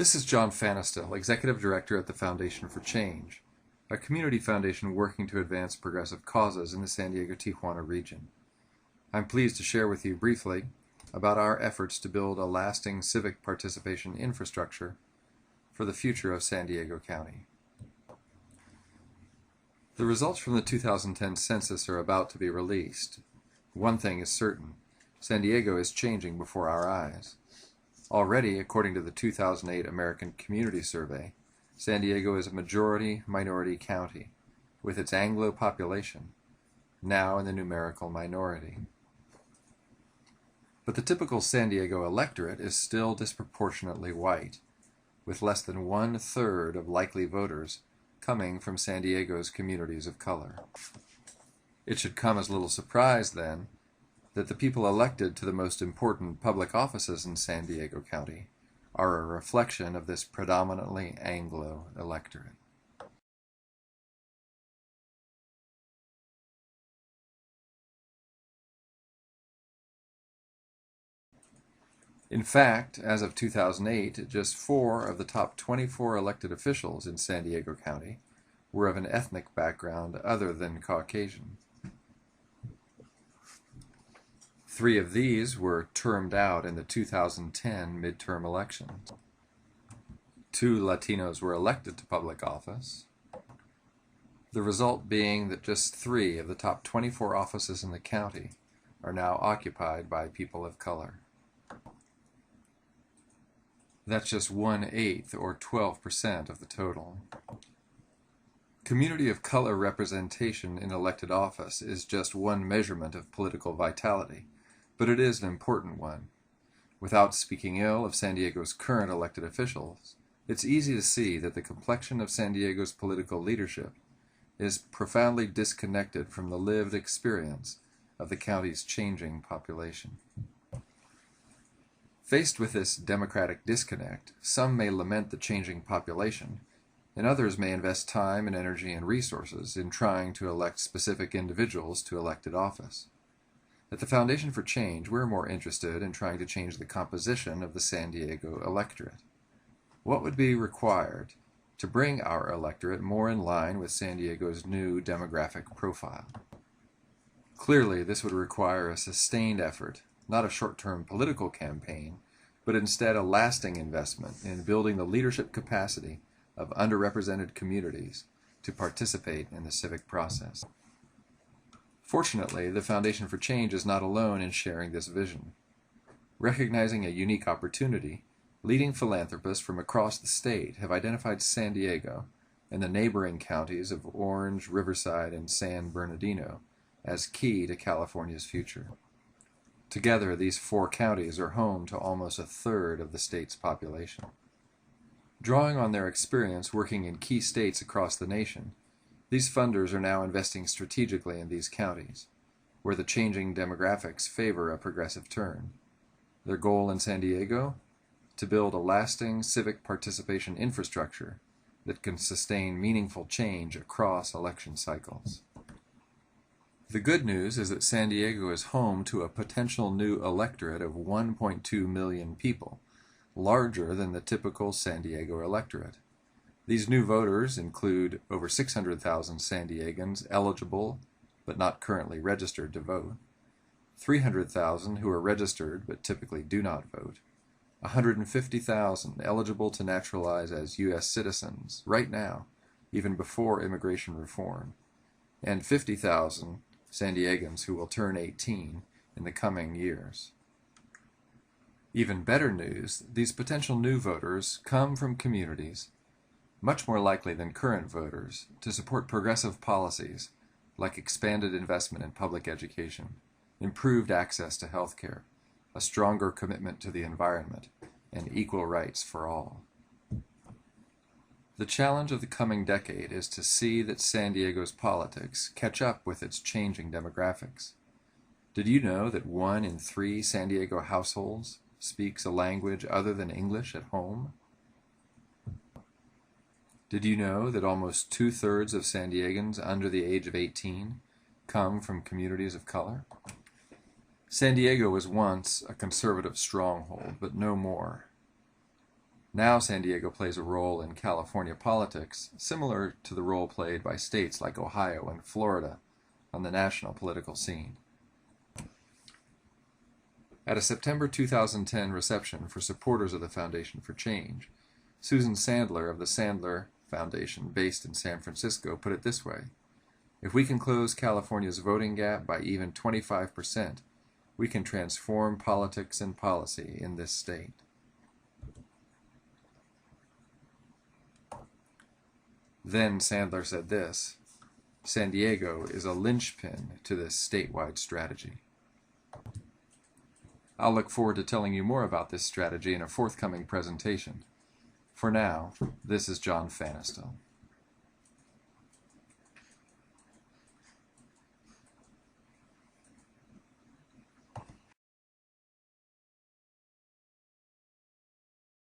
This is John Fanistil, Executive Director at the Foundation for Change, a community foundation working to advance progressive causes in the San Diego-Tijuana region. I'm pleased to share with you briefly about our efforts to build a lasting civic participation infrastructure for the future of San Diego County. The results from the 2010 census are about to be released. One thing is certain: San Diego is changing before our eyes. Already, according to the 2008 American Community Survey, San Diego is a majority-minority county, with its Anglo population now in the numerical minority. But the typical San Diego electorate is still disproportionately white, with less than 1/3 of likely voters coming from San Diego's communities of color. It should come as little surprise, then, that the people elected to the most important public offices in San Diego County are a reflection of this predominantly Anglo electorate. In fact, as of 2008, just 4 of the top 24 elected officials in San Diego County were of an ethnic background other than Caucasian. 3 of these were termed out in the 2010 midterm elections. 2 Latinos were elected to public office, the result being that just 3 of the top 24 offices in the county are now occupied by people of color. That's just 1/8 or 12% of the total. Community of color representation in elected office is just one measurement of political vitality, but it is an important one. Without speaking ill of San Diego's current elected officials, it's easy to see that the complexion of San Diego's political leadership is profoundly disconnected from the lived experience of the county's changing population. Faced with this democratic disconnect, some may lament the changing population, and others may invest time and energy and resources in trying to elect specific individuals to elected office. At the Foundation for Change, we're more interested in trying to change the composition of the San Diego electorate. What would be required to bring our electorate more in line with San Diego's new demographic profile? Clearly, this would require a sustained effort, not a short-term political campaign, but instead a lasting investment in building the leadership capacity of underrepresented communities to participate in the civic process. Fortunately, the Foundation for Change is not alone in sharing this vision. Recognizing a unique opportunity, leading philanthropists from across the state have identified San Diego and the neighboring counties of Orange, Riverside, and San Bernardino as key to California's future. Together, these 4 counties are home to almost 1/3 of the state's population. Drawing on their experience working in key states across the nation, these funders are now investing strategically in these counties, where the changing demographics favor a progressive turn. Their goal in San Diego? To build a lasting civic participation infrastructure that can sustain meaningful change across election cycles. The good news is that San Diego is home to a potential new electorate of 1.2 million people, larger than the typical San Diego electorate. These new voters include over 600,000 San Diegans eligible but not currently registered to vote, 300,000 who are registered but typically do not vote, 150,000 eligible to naturalize as U.S. citizens right now, even before immigration reform, and 50,000 San Diegans who will turn 18 in the coming years. Even better news, these potential new voters come from communities, much more likely than current voters, to support progressive policies like expanded investment in public education, improved access to health care, a stronger commitment to the environment, and equal rights for all. The challenge of the coming decade is to see that San Diego's politics catch up with its changing demographics. Did you know that 1 in 3 San Diego households speaks a language other than English at home? Did you know that almost 2/3 of San Diegans under the age of 18 come from communities of color? San Diego was once a conservative stronghold, but no more. Now San Diego plays a role in California politics similar to the role played by states like Ohio and Florida on the national political scene. At a September 2010 reception for supporters of the Foundation for Change, Susan Sandler of the Sandler Foundation, based in San Francisco, put it this way: "If we can close California's voting gap by even 25%, we can transform politics and policy in this state." Then Sandler said this: "San Diego is a linchpin to this statewide strategy." I'll look forward to telling you more about this strategy in a forthcoming presentation. For now, this is John Fanistel.